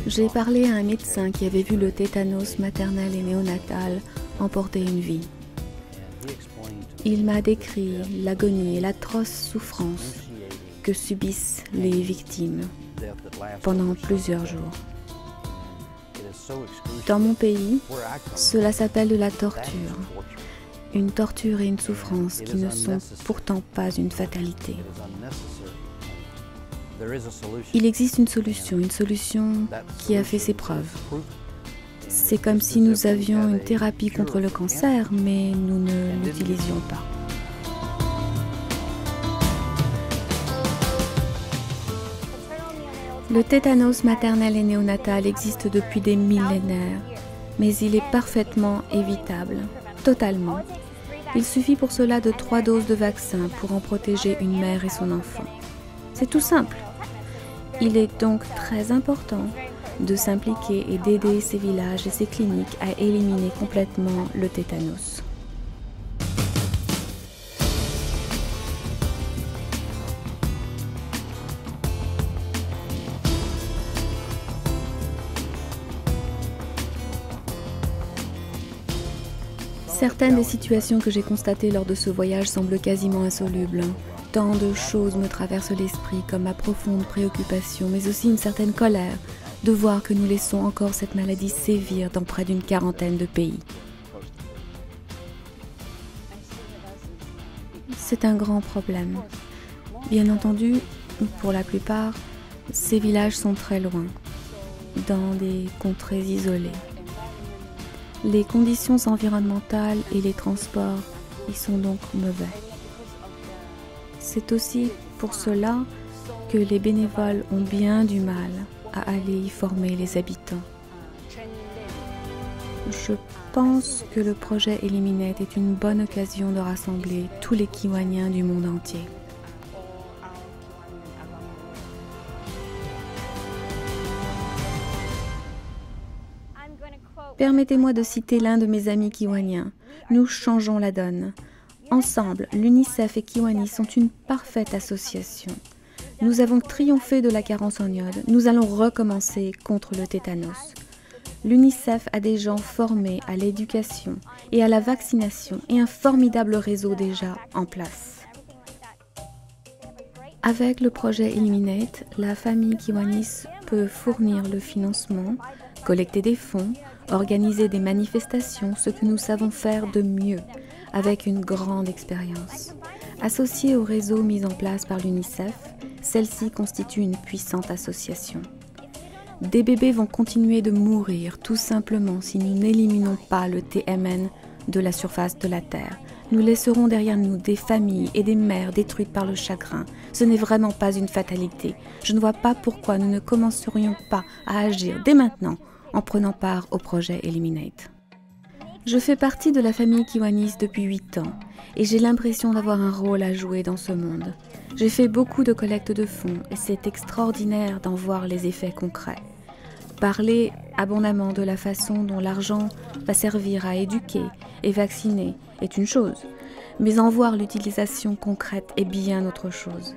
J'ai parlé à un médecin qui avait vu le tétanos maternel et néonatal emporter une vie. Il m'a décrit l'agonie et l'atroce souffrance que subissent les victimes pendant plusieurs jours. Dans mon pays, cela s'appelle de la torture. Une torture et une souffrance qui ne sont pourtant pas une fatalité. Il existe une solution qui a fait ses preuves. C'est comme si nous avions une thérapie contre le cancer, mais nous ne l'utilisions pas. Le tétanos maternel et néonatal existe depuis des millénaires, mais il est parfaitement évitable, totalement. Il suffit pour cela de 3 doses de vaccin pour en protéger une mère et son enfant. C'est tout simple. Il est donc très important de s'impliquer et d'aider ces villages et ces cliniques à éliminer complètement le tétanos. Certaines des situations que j'ai constatées lors de ce voyage semblent quasiment insolubles. Tant de choses me traversent l'esprit, comme ma profonde préoccupation, mais aussi une certaine colère de voir que nous laissons encore cette maladie sévir dans près d'une quarantaine de pays. C'est un grand problème. Bien entendu, pour la plupart, ces villages sont très loin, dans des contrées isolées. Les conditions environnementales et les transports y sont donc mauvais. C'est aussi pour cela que les bénévoles ont bien du mal à aller y former les habitants. Je pense que le projet Eliminate est une bonne occasion de rassembler tous les Kiwaniens du monde entier. Permettez-moi de citer l'un de mes amis kiwaniens. Nous changeons la donne. Ensemble, l'UNICEF et Kiwani sont une parfaite association. Nous avons triomphé de la carence en iode. Nous allons recommencer contre le tétanos. L'UNICEF a des gens formés à l'éducation et à la vaccination et un formidable réseau déjà en place. Avec le projet Eliminate, la famille Kiwanis peut fournir le financement, collecter des fonds, organiser des manifestations, ce que nous savons faire de mieux, avec une grande expérience. Associée au réseau mis en place par l'UNICEF, celle-ci constitue une puissante association. Des bébés vont continuer de mourir tout simplement si nous n'éliminons pas le TMN de la surface de la Terre. Nous laisserons derrière nous des familles et des mères détruites par le chagrin. Ce n'est vraiment pas une fatalité. Je ne vois pas pourquoi nous ne commencerions pas à agir dès maintenant en prenant part au projet Eliminate. Je fais partie de la famille Kiwanis depuis 8 ans et j'ai l'impression d'avoir un rôle à jouer dans ce monde. J'ai fait beaucoup de collectes de fonds et c'est extraordinaire d'en voir les effets concrets. Parler abondamment de la façon dont l'argent va servir à éduquer et vacciner est une chose, mais en voir l'utilisation concrète est bien autre chose.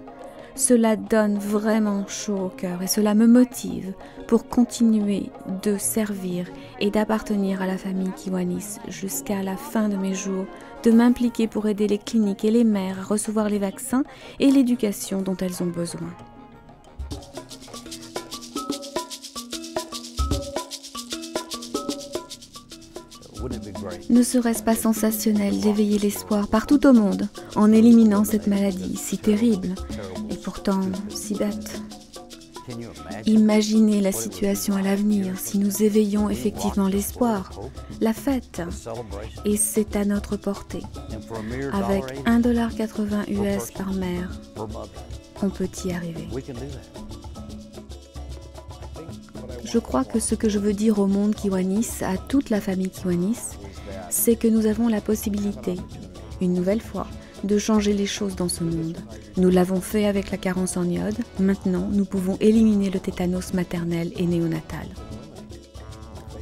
Cela donne vraiment chaud au cœur et cela me motive pour continuer de servir et d'appartenir à la famille Kiwanis jusqu'à la fin de mes jours, de m'impliquer pour aider les cliniques et les mères à recevoir les vaccins et l'éducation dont elles ont besoin. Ne serait-ce pas sensationnel d'éveiller l'espoir partout au monde en éliminant cette maladie si terrible et pourtant si bête? Imaginez la situation à l'avenir si nous éveillons effectivement l'espoir, la fête, et c'est à notre portée. Avec 1,80 $ par mère, on peut y arriver. Je crois que ce que je veux dire au monde Kiwanis, à toute la famille Kiwanis, c'est que nous avons la possibilité, une nouvelle fois, de changer les choses dans ce monde. Nous l'avons fait avec la carence en iode, maintenant nous pouvons éliminer le tétanos maternel et néonatal.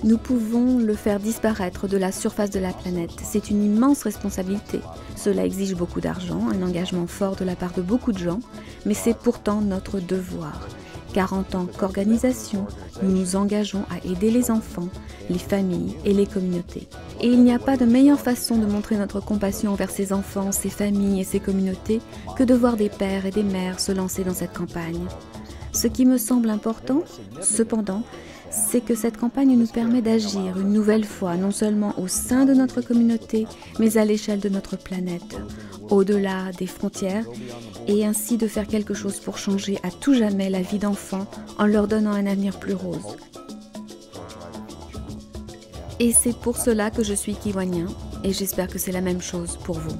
Nous pouvons le faire disparaître de la surface de la planète. C'est une immense responsabilité. Cela exige beaucoup d'argent, un engagement fort de la part de beaucoup de gens, mais c'est pourtant notre devoir. Car en tant qu'organisation, nous nous engageons à aider les enfants, les familles et les communautés. Et il n'y a pas de meilleure façon de montrer notre compassion envers ces enfants, ces familles et ces communautés que de voir des pères et des mères se lancer dans cette campagne. Ce qui me semble important, cependant, c'est que cette campagne nous permet d'agir une nouvelle fois, non seulement au sein de notre communauté, mais à l'échelle de notre planète, au-delà des frontières, et ainsi de faire quelque chose pour changer à tout jamais la vie d'enfants en leur donnant un avenir plus rose. Et c'est pour cela que je suis kiwanien, et j'espère que c'est la même chose pour vous.